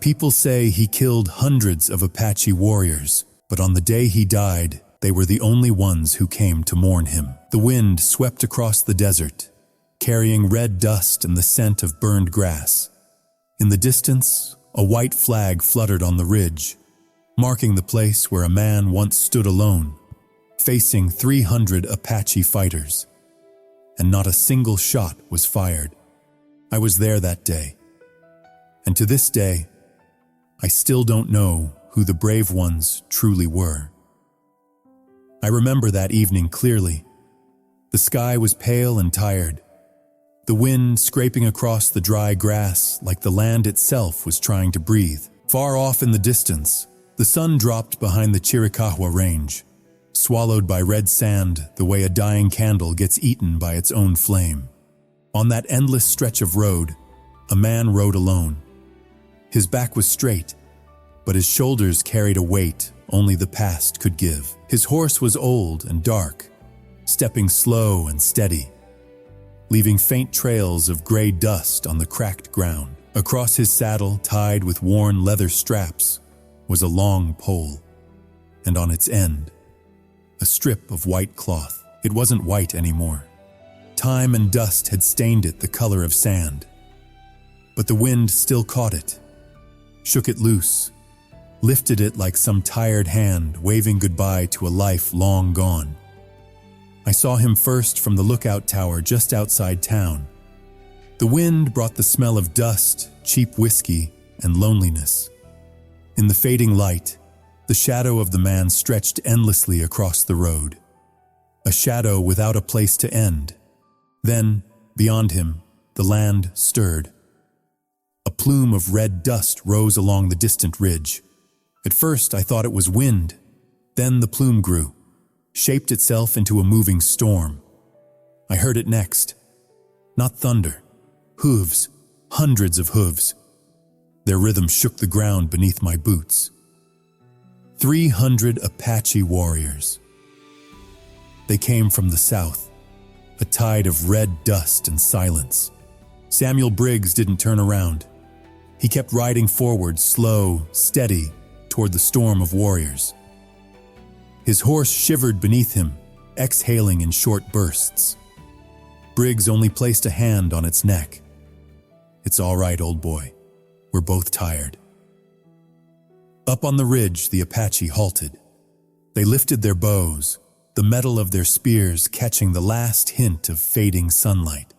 People say he killed hundreds of Apache warriors, but on the day he died, they were the only ones who came to mourn him. The wind swept across the desert, carrying red dust and the scent of burned grass. In the distance, a white flag fluttered on the ridge, marking the place where a man once stood alone, facing 300 Apache fighters. And not a single shot was fired. I was there that day. And to this day, I still don't know who the brave ones truly were. I remember that evening clearly. The sky was pale and tired, the wind scraping across the dry grass like the land itself was trying to breathe. Far off in the distance, the sun dropped behind the Chiricahua Range, swallowed by red sand the way a dying candle gets eaten by its own flame. On that endless stretch of road, a man rode alone. His back was straight, but his shoulders carried a weight only the past could give. His horse was old and dark, stepping slow and steady, leaving faint trails of gray dust on the cracked ground. Across his saddle, tied with worn leather straps, was a long pole, and on its end, a strip of white cloth. It wasn't white anymore. Time and dust had stained it the color of sand. But the wind still caught it, shook it loose, lifted it like some tired hand waving goodbye to a life long gone. I saw him first from the lookout tower just outside town. The wind brought the smell of dust, cheap whiskey, and loneliness. In the fading light, the shadow of the man stretched endlessly across the road. A shadow without a place to end. Then, beyond him, the land stirred. A plume of red dust rose along the distant ridge. At first, I thought it was wind. Then the plume grew, shaped itself into a moving storm. I heard it next. Not thunder. Hooves. Hundreds of hooves. Their rhythm shook the ground beneath my boots. 300 Apache warriors. They came from the south, a tide of red dust and silence. Samuel Briggs didn't turn around. He kept riding forward, slow, steady, toward the storm of warriors. His horse shivered beneath him, exhaling in short bursts. Briggs only placed a hand on its neck. "It's all right, old boy. We're both tired." Up on the ridge, the Apache halted. They lifted their bows, the metal of their spears catching the last hint of fading sunlight.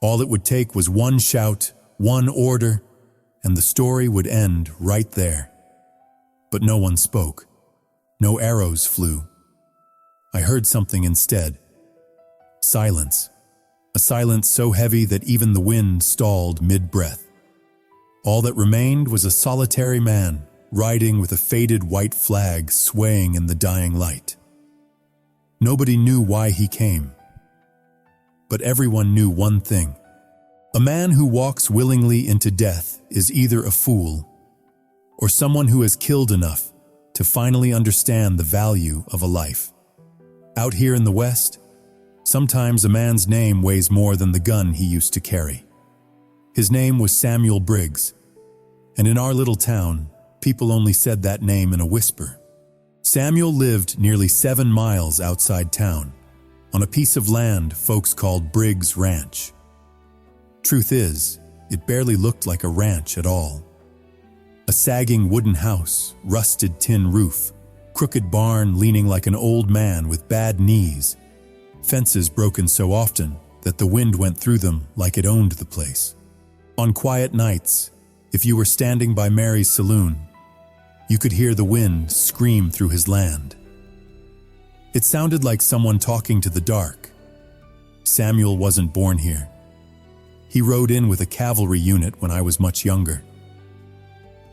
All it would take was one shout, one order, and the story would end right there. But no one spoke. No arrows flew. I heard something instead. Silence. A silence so heavy that even the wind stalled mid-breath. All that remained was a solitary man, riding with a faded white flag swaying in the dying light. Nobody knew why he came. But everyone knew one thing. A man who walks willingly into death is either a fool or someone who has killed enough to finally understand the value of a life. Out here in the West, sometimes a man's name weighs more than the gun he used to carry. His name was Samuel Briggs, and in our little town, people only said that name in a whisper. Samuel lived nearly 7 miles outside town, on a piece of land folks called Briggs Ranch. Truth is, it barely looked like a ranch at all. A sagging wooden house, rusted tin roof, crooked barn leaning like an old man with bad knees, fences broken so often that the wind went through them like it owned the place. On quiet nights, if you were standing by Mary's saloon, you could hear the wind scream through his land. It sounded like someone talking to the dark. Samuel wasn't born here. He rode in with a cavalry unit when I was much younger.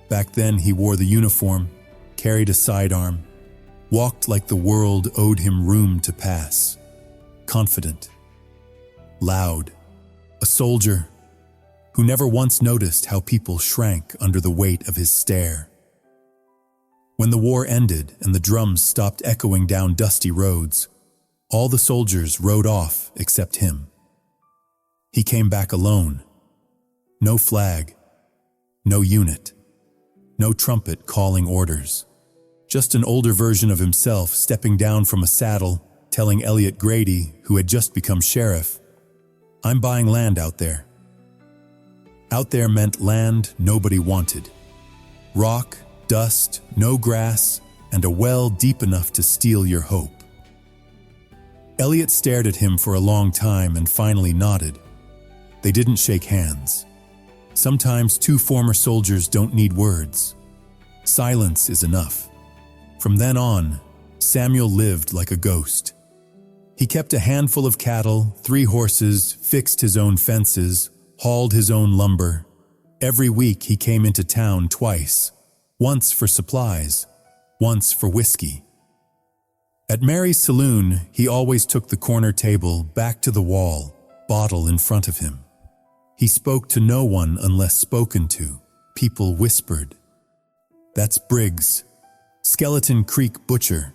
Back then, he wore the uniform, carried a sidearm, walked like the world owed him room to pass. Confident, loud, a soldier who never once noticed how people shrank under the weight of his stare. When the war ended and the drums stopped echoing down dusty roads, all the soldiers rode off except him. He came back alone. No flag, no unit, No trumpet calling orders. Just an older version of himself stepping down from a saddle, telling Elliot Grady, who had just become sheriff, "I'm buying land out there." Out there meant land nobody wanted. Rock, dust, no grass, and a well deep enough to steal your hope. Elliot stared at him for a long time and finally nodded. They didn't shake hands. Sometimes two former soldiers don't need words. Silence is enough. From then on, Samuel lived like a ghost. He kept a handful of cattle, 3 horses, fixed his own fences, hauled his own lumber. Every week he came into town twice, once for supplies, once for whiskey. At Mary's saloon, he always took the corner table back to the wall, bottle in front of him. He spoke to no one unless spoken to. People whispered. "That's Briggs, Skeleton Creek butcher.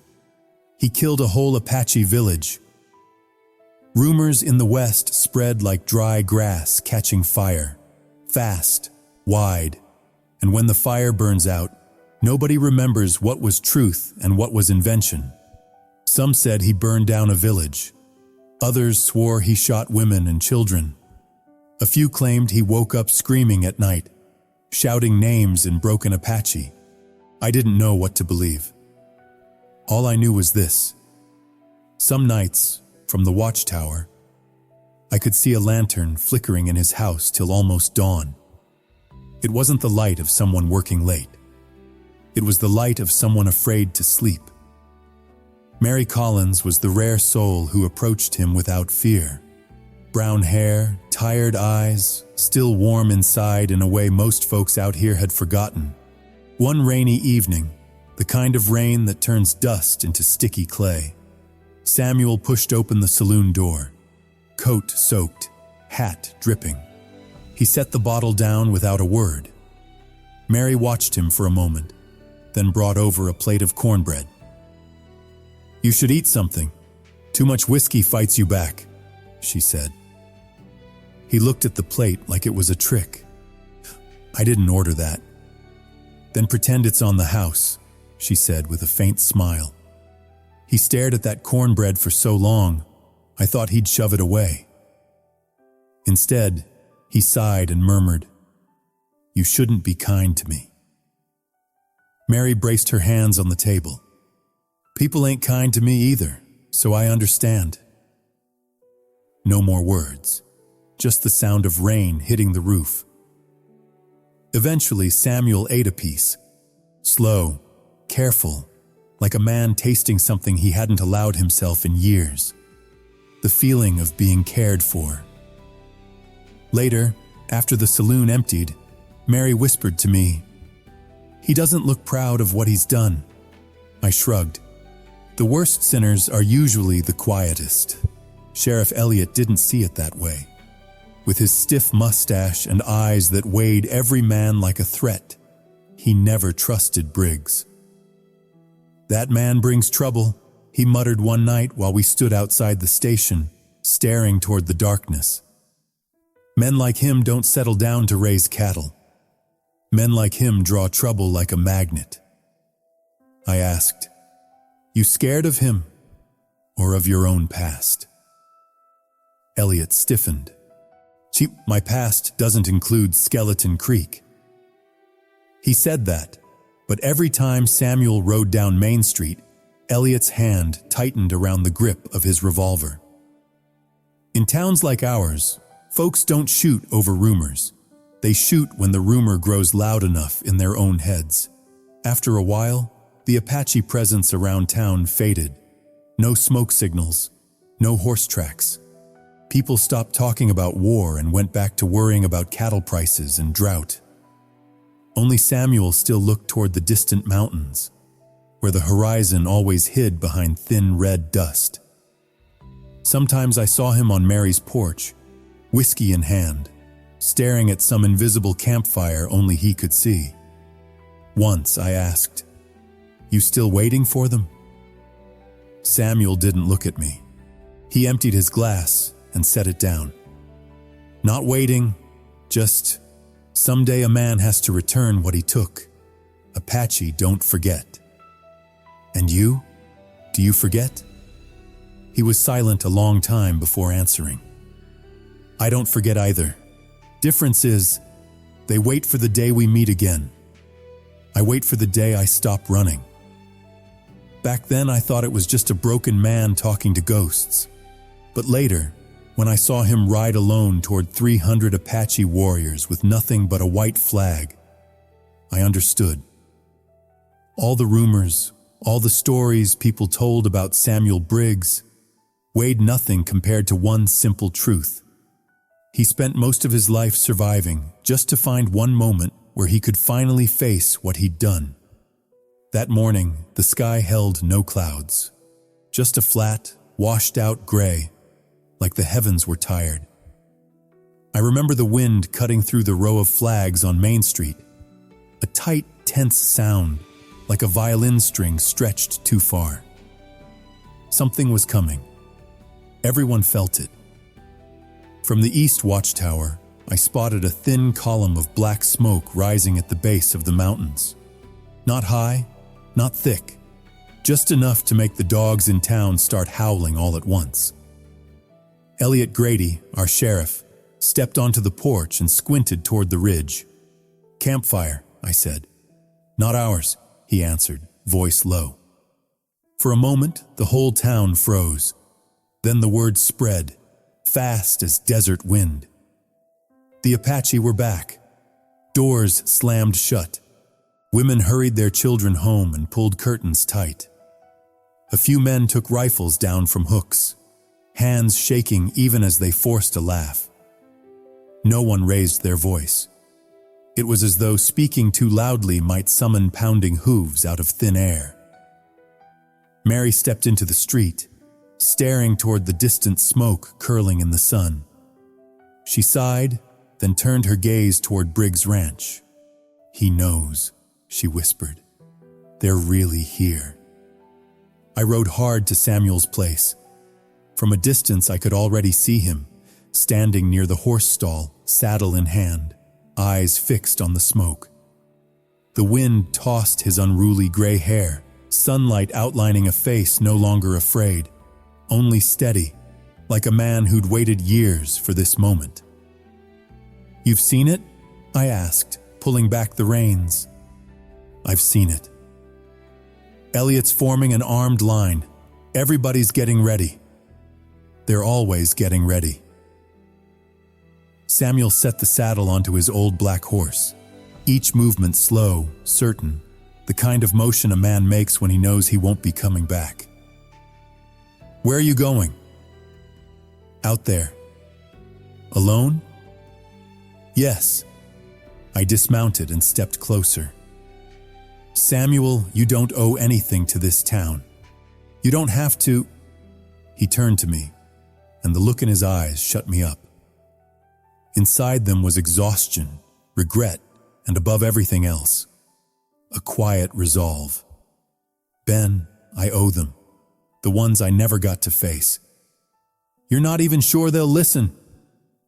He killed a whole Apache village." Rumors in the West spread like dry grass catching fire, fast, wide, and when the fire burns out, nobody remembers what was truth and what was invention. Some said he burned down a village. Others swore he shot women and children. A few claimed he woke up screaming at night, shouting names in broken Apache. I didn't know what to believe. All I knew was this. Some nights, from the watchtower, I could see a lantern flickering in his house till almost dawn. It wasn't the light of someone working late. It was the light of someone afraid to sleep. Mary Collins was the rare soul who approached him without fear. Brown hair, tired eyes, still warm inside in a way most folks out here had forgotten. One rainy evening, the kind of rain that turns dust into sticky clay, Samuel pushed open the saloon door, coat soaked, hat dripping. He set the bottle down without a word. Mary watched him for a moment, then brought over a plate of cornbread. "You should eat something. Too much whiskey fights you back," she said. He looked at the plate like it was a trick. "I didn't order that." "Then pretend it's on the house," she said with a faint smile. He stared at that cornbread for so long, I thought he'd shove it away. Instead, he sighed and murmured, "You shouldn't be kind to me." Mary braced her hands on the table. "People ain't kind to me either, so I understand." No more words, just the sound of rain hitting the roof. Eventually, Samuel ate a piece, slow, careful, like a man tasting something he hadn't allowed himself in years. The feeling of being cared for. Later, after the saloon emptied, Mary whispered to me, "He doesn't look proud of what he's done." I shrugged. The worst sinners are usually the quietest. Sheriff Elliot didn't see it that way. With his stiff mustache and eyes that weighed every man like a threat, he never trusted Briggs. "That man brings trouble," he muttered one night while we stood outside the station, staring toward the darkness. "Men like him don't settle down to raise cattle. Men like him draw trouble like a magnet." I asked, "You scared of him or of your own past?" Elliot stiffened. My past doesn't include Skeleton Creek." He said that, but every time Samuel rode down Main Street, Elliot's hand tightened around the grip of his revolver. In towns like ours, folks don't shoot over rumors. They shoot when the rumor grows loud enough in their own heads. After a while, the Apache presence around town faded. No smoke signals, no horse tracks. People stopped talking about war and went back to worrying about cattle prices and drought. Only Samuel still looked toward the distant mountains, where the horizon always hid behind thin red dust. Sometimes I saw him on Mary's porch, whiskey in hand, staring at some invisible campfire only he could see. Once I asked, "You still waiting for them?" Samuel didn't look at me. He emptied his glass and set it down. "Not waiting, just someday a man has to return what he took." Apache don't forget. And you? Do you forget? He was silent a long time before answering. I don't forget either. Difference is, they wait for the day we meet again. I wait for the day I stop running. Back then I thought it was just a broken man talking to ghosts. But later, when I saw him ride alone toward 300 Apache warriors with nothing but a white flag, I understood. All the rumors, all the stories people told about Samuel Briggs weighed nothing compared to one simple truth. He spent most of his life surviving just to find one moment where he could finally face what he'd done. That morning, the sky held no clouds, just a flat, washed-out gray, like the heavens were tired. I remember the wind cutting through the row of flags on Main Street, a tight, tense sound, like a violin string stretched too far. Something was coming. Everyone felt it. From the east watchtower, I spotted a thin column of black smoke rising at the base of the mountains. Not high, not thick, just enough to make the dogs in town start howling all at once. Elliot Grady, our sheriff, stepped onto the porch and squinted toward the ridge. Campfire, I said. Not ours, he answered, voice low. For a moment, the whole town froze. Then the word spread, fast as desert wind. The Apache were back. Doors slammed shut. Women hurried their children home and pulled curtains tight. A few men took rifles down from hooks, hands shaking even as they forced a laugh. No one raised their voice. It was as though speaking too loudly might summon pounding hooves out of thin air. Mary stepped into the street, staring toward the distant smoke curling in the sun. She sighed, then turned her gaze toward Briggs' ranch. He knows, she whispered. They're really here. I rode hard to Samuel's place. From a distance I could already see him, standing near the horse stall, saddle in hand, eyes fixed on the smoke. The wind tossed his unruly gray hair, sunlight outlining a face no longer afraid, only steady, like a man who'd waited years for this moment. You've seen it? I asked, pulling back the reins. I've seen it. Elliot's forming an armed line. Everybody's getting ready. They're always getting ready. Samuel set the saddle onto his old black horse, each movement slow, certain, the kind of motion a man makes when he knows he won't be coming back. Where are you going? Out there. Alone? Yes. I dismounted and stepped closer. Samuel, you don't owe anything to this town. You don't have to. He turned to me, and the look in his eyes shut me up. Inside them was exhaustion, regret, and above everything else, a quiet resolve. Ben, I owe them, the ones I never got to face. You're not even sure they'll listen.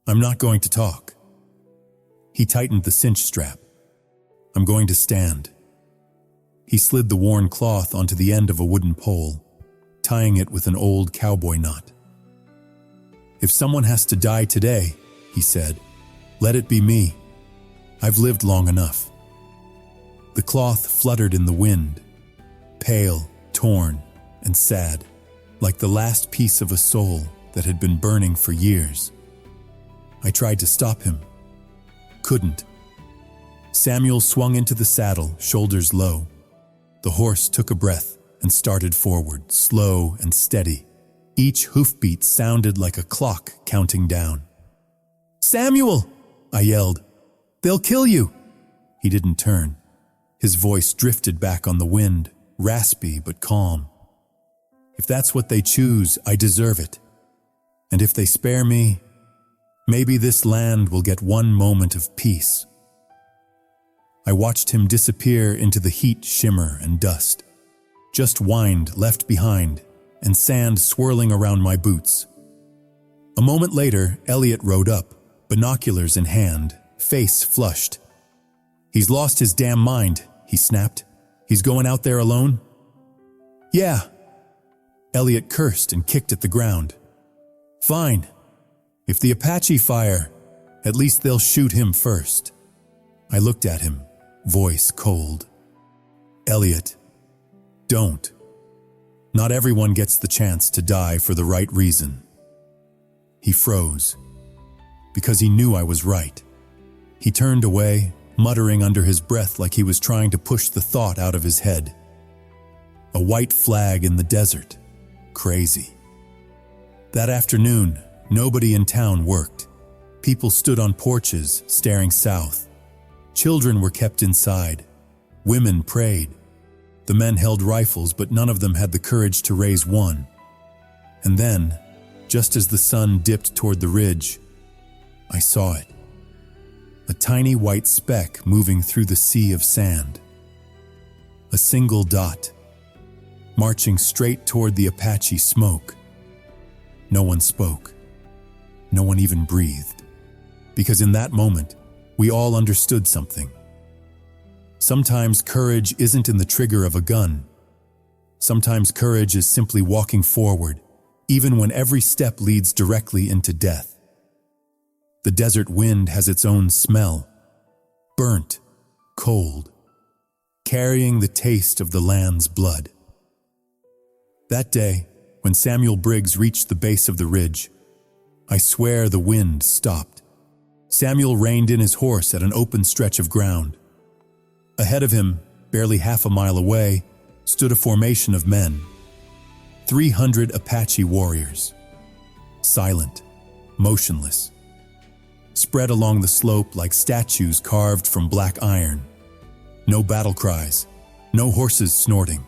I'm not going to talk. He tightened the cinch strap. I'm going to stand. He slid the worn cloth onto the end of a wooden pole, tying it with an old cowboy knot. If someone has to die today, he said, let it be me. I've lived long enough. The cloth fluttered in the wind, pale, torn, and sad, like the last piece of a soul that had been burning for years. I tried to stop him. Couldn't. Samuel swung into the saddle, shoulders low. The horse took a breath and started forward, slow and steady. Each hoofbeat sounded like a clock counting down. Samuel! I yelled. They'll kill you! He didn't turn. His voice drifted back on the wind, raspy but calm. If that's what they choose, I deserve it. And if they spare me, maybe this land will get one moment of peace. I watched him disappear into the heat, shimmer, and dust. Just wind left behind, and sand swirling around my boots. A moment later, Elliot rode up, binoculars in hand, face flushed. He's lost his damn mind, he he snapped. "He's going out there alone?" "Yeah." Elliot cursed and kicked at the ground. "Fine. If the Apache fire, at least they'll shoot him first." I looked at him, voice cold. "Elliot, don't. Not everyone gets the chance to die for the right reason." He froze, because he knew I was right. He turned away, muttering under his breath like he was trying to push the thought out of his head. A white flag in the desert. Crazy. That afternoon, nobody in town worked. People stood on porches, staring south. Children were kept inside. Women prayed. The men held rifles, but none of them had the courage to raise one. And then, just as the sun dipped toward the ridge, I saw it. A tiny white speck moving through the sea of sand. A single dot, marching straight toward the Apache smoke. No one spoke. No one even breathed. Because in that moment, we all understood something. Sometimes courage isn't in the trigger of a gun. Sometimes courage is simply walking forward, even when every step leads directly into death. The desert wind has its own smell. Burnt, cold, carrying the taste of the land's blood. That day, when Samuel Briggs reached the base of the ridge, I swear the wind stopped. Samuel reined in his horse at an open stretch of ground. Ahead of him, barely half a mile away, stood a formation of men. 300 Apache warriors. Silent, motionless. Spread along the slope like statues carved from black iron. No battle cries, no horses snorting.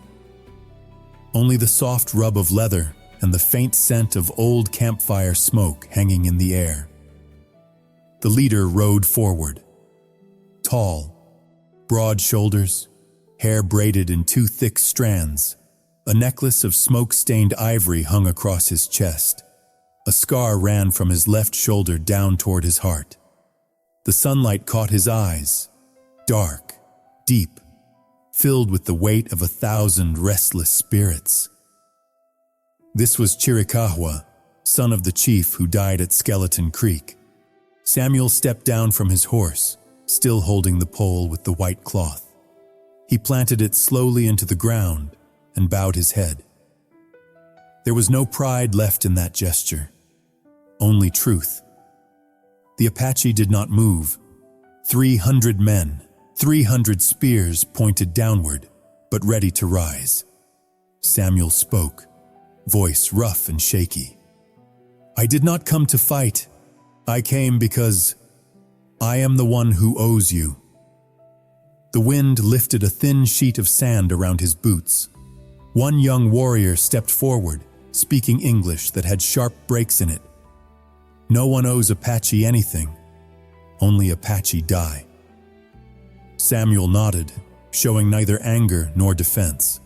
Only the soft rub of leather and the faint scent of old campfire smoke hanging in the air. The leader rode forward. Tall, broad shoulders, hair braided in two thick strands. A necklace of smoke-stained ivory hung across his chest. A scar ran from his left shoulder down toward his heart. The sunlight caught his eyes, dark, deep, filled with the weight of 1,000 restless spirits. This was Chiricahua, son of the chief who died at Skeleton Creek. Samuel stepped down from his horse, still holding the pole with the white cloth. He planted it slowly into the ground and bowed his head. There was no pride left in that gesture, only truth. The Apache did not move. 300 men, 300 spears pointed downward, but ready to rise. Samuel spoke, voice rough and shaky. "I did not come to fight. I came because I am the one who owes you." The wind lifted a thin sheet of sand around his boots. One young warrior stepped forward, speaking English that had sharp breaks in it. "No one owes Apache anything. Only Apache die." Samuel nodded, showing neither anger nor defense.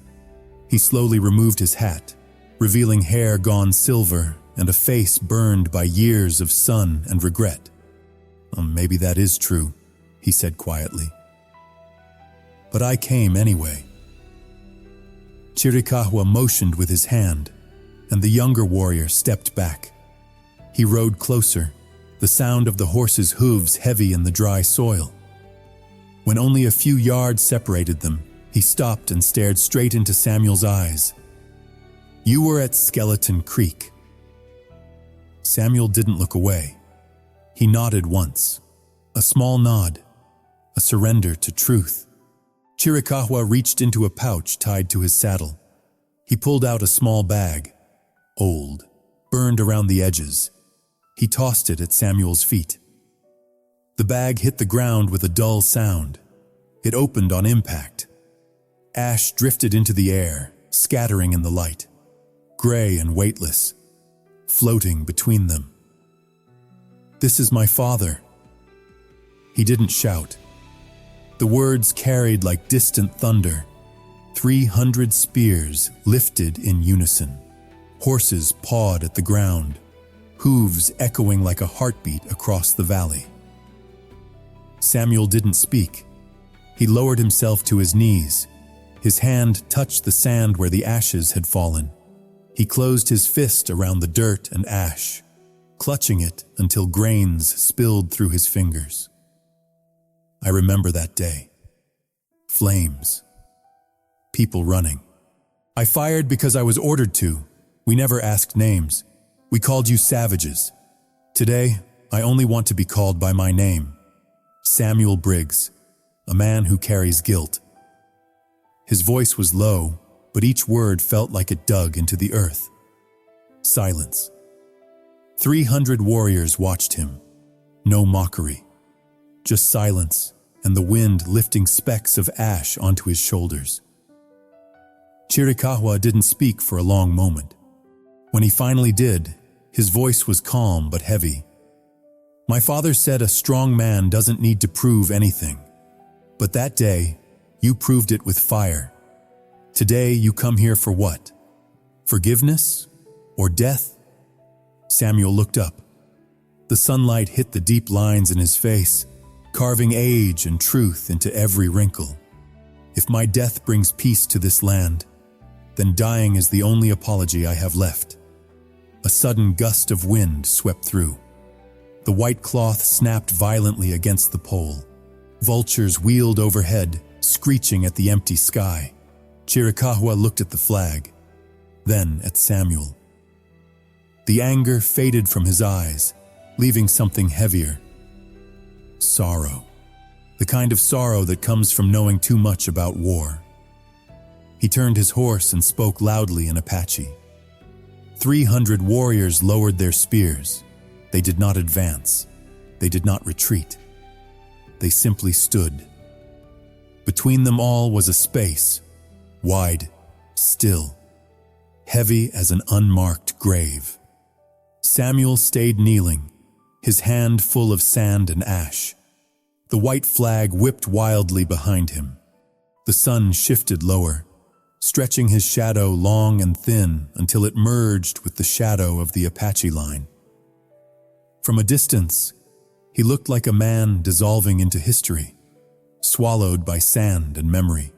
He slowly removed his hat, revealing hair gone silver and a face burned by years of sun and regret. "Maybe that is true," he said quietly. "But I came anyway." Chiricahua motioned with his hand, and the younger warrior stepped back. He rode closer, the sound of the horse's hooves heavy in the dry soil. When only a few yards separated them, he stopped and stared straight into Samuel's eyes. "You were at Skeleton Creek." Samuel didn't look away. He nodded once, a small nod, a surrender to truth. Chiricahua reached into a pouch tied to his saddle. He pulled out a small bag, old, burned around the edges. He tossed it at Samuel's feet. The bag hit the ground with a dull sound. It opened on impact. Ash drifted into the air, scattering in the light, gray and weightless, floating between them. "This is my father." He didn't shout. The words carried like distant thunder. 300 spears lifted in unison. Horses pawed at the ground, hooves echoing like a heartbeat across the valley. Samuel didn't speak. He lowered himself to his knees. His hand touched the sand where the ashes had fallen. He closed his fist around the dirt and ash, clutching it until grains spilled through his fingers. I remember that day. Flames. People running. I fired because I was ordered to. We never asked names. We called you savages. Today, I only want to be called by my name. Samuel Briggs, a man who carries guilt. His voice was low, but each word felt like it dug into the earth. Silence. 300 warriors watched him. No mockery. Just silence and the wind lifting specks of ash onto his shoulders. Chiricahua didn't speak for a long moment. When he finally did, his voice was calm but heavy. My father said a strong man doesn't need to prove anything. But that day, you proved it with fire. Today, you come here for what? Forgiveness? Or death? Samuel looked up. The sunlight hit the deep lines in his face, carving age and truth into every wrinkle. If my death brings peace to this land, then dying is the only apology I have left. A sudden gust of wind swept through. The white cloth snapped violently against the pole. Vultures wheeled overhead, screeching at the empty sky. Chiricahua looked at the flag, then at Samuel. The anger faded from his eyes, leaving something heavier. Sorrow. The kind of sorrow that comes from knowing too much about war. He turned his horse and spoke loudly in Apache. 300 warriors lowered their spears. They did not advance. They did not retreat. They simply stood. Between them all was a space, wide, still, heavy as an unmarked grave. Samuel stayed kneeling, his hand full of sand and ash. The white flag whipped wildly behind him. The sun shifted lower, stretching his shadow long and thin until it merged with the shadow of the Apache line. From a distance, he looked like a man dissolving into history, swallowed by sand and memory.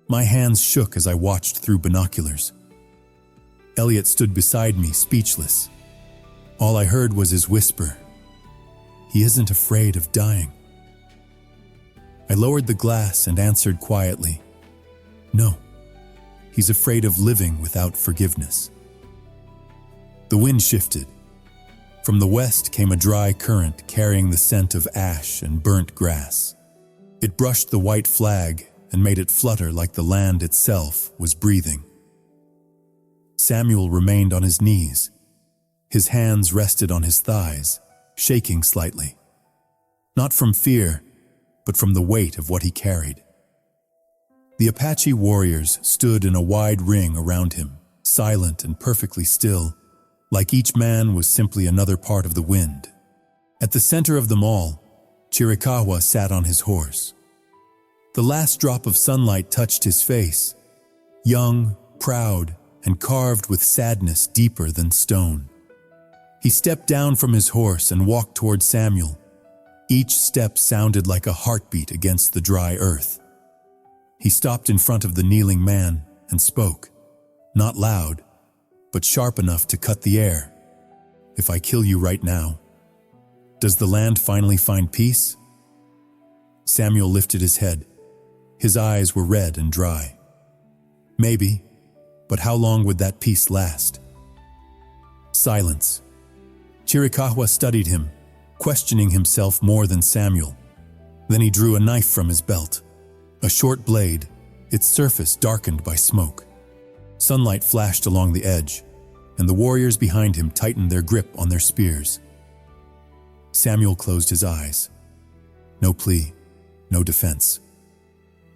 My hands shook as I watched through binoculars. Elliot stood beside me, speechless. All I heard was his whisper. He isn't afraid of dying. I lowered the glass and answered quietly, no. He's afraid of living without forgiveness. The wind shifted. From the west came a dry current carrying the scent of ash and burnt grass. It brushed the white flag and made it flutter like the land itself was breathing. Samuel remained on his knees. His hands rested on his thighs, shaking slightly. Not from fear, but from the weight of what he carried. The Apache warriors stood in a wide ring around him, silent and perfectly still, like each man was simply another part of the wind. At the center of them all, Chiricahua sat on his horse. The last drop of sunlight touched his face, young, proud, and carved with sadness deeper than stone. He stepped down from his horse and walked toward Samuel. Each step sounded like a heartbeat against the dry earth. He stopped in front of the kneeling man and spoke, not loud, but sharp enough to cut the air. If I kill you right now, does the land finally find peace? Samuel lifted his head. His eyes were red and dry. Maybe, but how long would that peace last? Silence. Chiricahua studied him, questioning himself more than Samuel. Then he drew a knife from his belt. A short blade, its surface darkened by smoke. Sunlight flashed along the edge, and the warriors behind him tightened their grip on their spears. Samuel closed his eyes. No plea, no defense.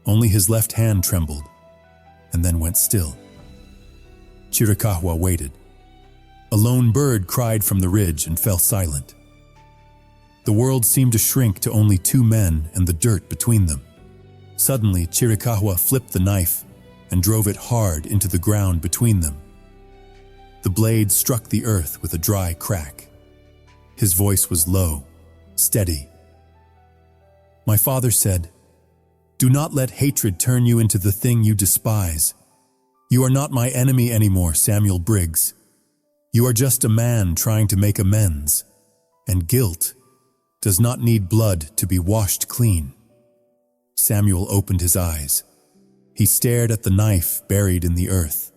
Only his left hand trembled, and then went still. Chiricahua waited. A lone bird cried from the ridge and fell silent. The world seemed to shrink to only two men and the dirt between them. Suddenly, Chiricahua flipped the knife and drove it hard into the ground between them. The blade struck the earth with a dry crack. His voice was low, steady. My father said, Do not let hatred turn you into the thing you despise. You are not my enemy anymore, Samuel Briggs. You are just a man trying to make amends, and guilt does not need blood to be washed clean." Samuel opened his eyes. He stared at the knife buried in the earth.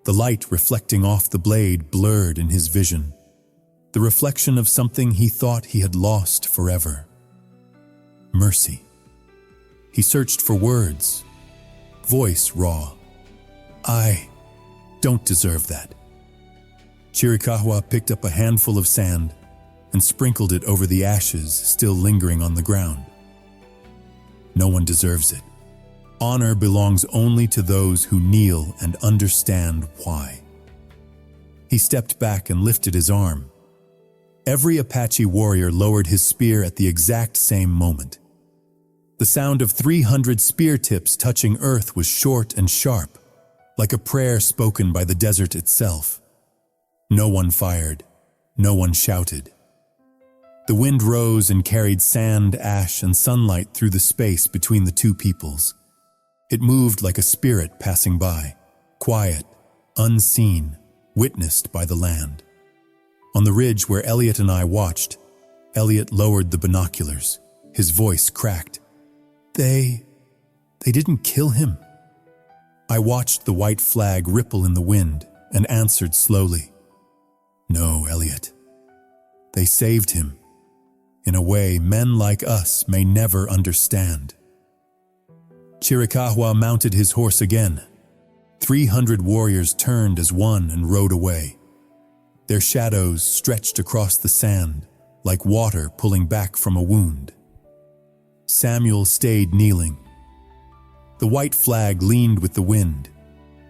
The light reflecting off the blade blurred in his vision, the reflection of something he thought he had lost forever. Mercy. He searched for words, voice raw. "I don't deserve that." Chiricahua picked up a handful of sand and sprinkled it over the ashes still lingering on the ground. "No one deserves it. Honor belongs only to those who kneel and understand why." He stepped back and lifted his arm. Every Apache warrior lowered his spear at the exact same moment. The sound of 300 spear tips touching earth was short and sharp, like a prayer spoken by the desert itself. No one fired. No one shouted. The wind rose and carried sand, ash, and sunlight through the space between the two peoples. It moved like a spirit passing by, quiet, unseen, witnessed by the land. On the ridge where Elliot and I watched, Elliot lowered the binoculars. His voice cracked. They didn't kill him." I watched the white flag ripple in the wind and answered slowly. "No, Elliot. They saved him in a way men like us may never understand." Chiricahua mounted his horse again. 300 warriors turned as one and rode away. Their shadows stretched across the sand like water pulling back from a wound. Samuel stayed kneeling. The white flag leaned with the wind.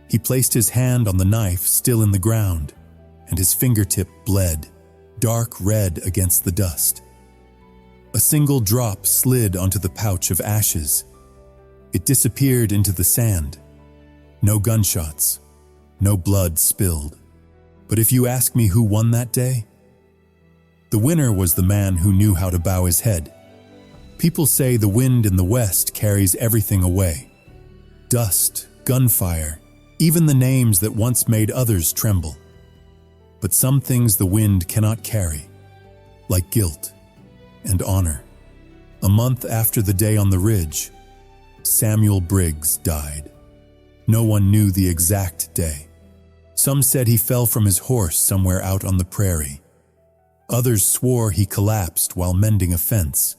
He placed his hand on the knife still in the ground, and his fingertip bled, dark red against the dust. A single drop slid onto the pouch of ashes. It disappeared into the sand. No gunshots, no blood spilled. But if you ask me who won that day, the winner was the man who knew how to bow his head. People say the wind in the west carries everything away. Dust, gunfire, even the names that once made others tremble. But some things the wind cannot carry, like guilt and honor. A month after the day on the ridge, Samuel Briggs died. No one knew the exact day. Some said he fell from his horse somewhere out on the prairie. Others swore he collapsed while mending a fence.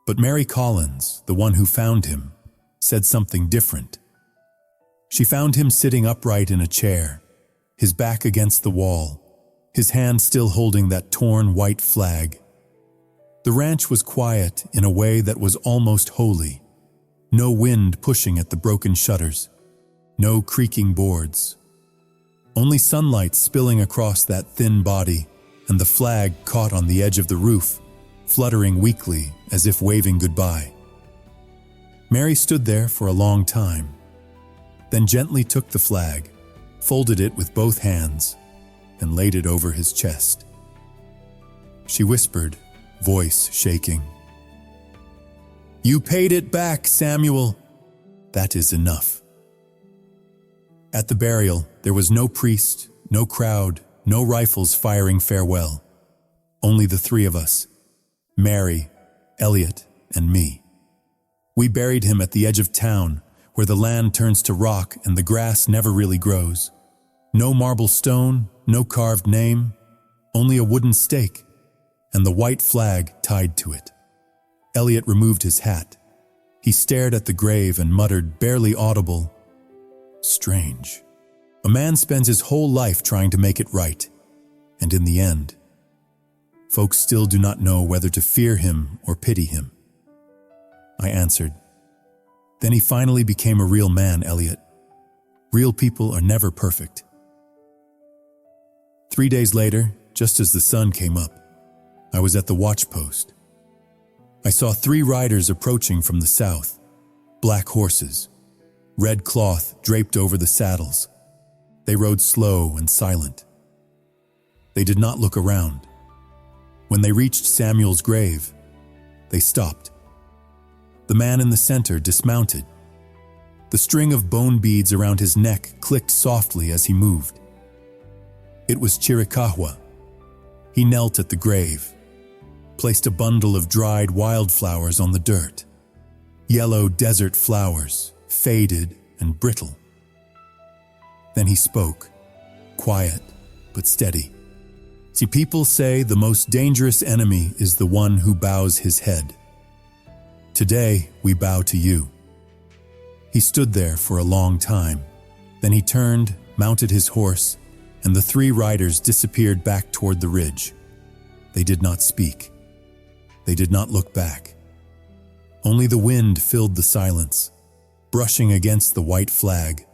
But Mary Collins, the one who found him, said something different. She found him sitting upright in a chair, his back against the wall, his hand still holding that torn white flag. The ranch was quiet in a way that was almost holy. No wind pushing at the broken shutters, no creaking boards. Only sunlight spilling across that thin body, and the flag caught on the edge of the roof, fluttering weakly as if waving goodbye. Mary stood there for a long time, then gently took the flag, folded it with both hands, and laid it over his chest. She whispered, voice shaking, "You paid it back, Samuel. That is enough." At the burial, there was no priest, no crowd, no rifles firing farewell. Only the three of us, Mary, Elliot, and me. We buried him at the edge of town, where the land turns to rock and the grass never really grows. No marble stone, no carved name, only a wooden stake, and the white flag tied to it. Elliot removed his hat. He stared at the grave and muttered, barely audible, "Strange. A man spends his whole life trying to make it right, and in the end, folks still do not know whether to fear him or pity him." I answered, "Then he finally became a real man, Elliot. Real people are never perfect." 3 days later, just as the sun came up, I was at the watch post. I saw 3 riders approaching from the south, black horses, red cloth draped over the saddles. They rode slow and silent. They did not look around. When they reached Samuel's grave, they stopped. The man in the center dismounted. The string of bone beads around his neck clicked softly as he moved. It was Chiricahua. He knelt at the grave, placed a bundle of dried wildflowers on the dirt. Yellow desert flowers, faded and brittle. Then he spoke, quiet but steady. See, people say the most dangerous enemy is the one who bows his head. Today, we bow to you. He stood there for a long time. Then he turned, mounted his horse, and the 3 riders disappeared back toward the ridge. They did not speak. They did not look back. Only the wind filled the silence, brushing against the white flag,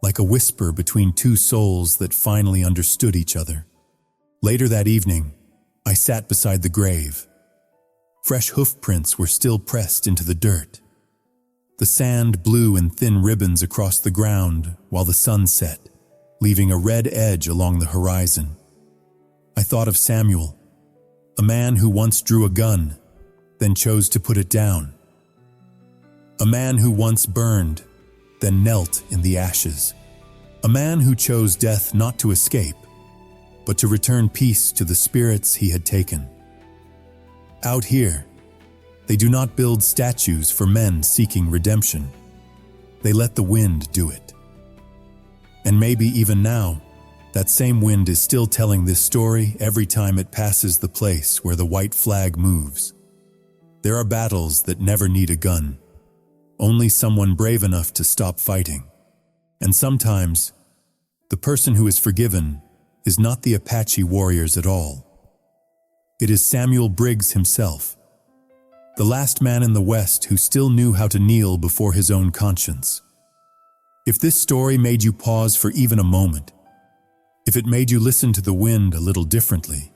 like a whisper between 2 souls that finally understood each other. Later that evening, I sat beside the grave. Fresh hoof prints were still pressed into the dirt. The sand blew in thin ribbons across the ground while the sun set, leaving a red edge along the horizon. I thought of Samuel, a man who once drew a gun, then chose to put it down. A man who once burned, then knelt in the ashes. A man who chose death not to escape, but to return peace to the spirits he had taken. Out here, they do not build statues for men seeking redemption. They let the wind do it. And maybe even now, that same wind is still telling this story every time it passes the place where the white flag moves. There are battles that never need a gun, only someone brave enough to stop fighting. And sometimes, the person who is forgiven is not the Apache warriors at all. It is Samuel Briggs himself, the last man in the West who still knew how to kneel before his own conscience. If this story made you pause for even a moment, if it made you listen to the wind a little differently,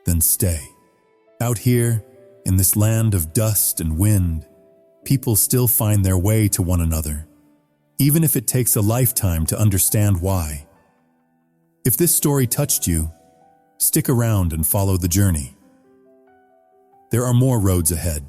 then stay. Out here, in this land of dust and wind, people still find their way to one another, even if it takes a lifetime to understand why. If this story touched you, stick around and follow the journey. There are more roads ahead.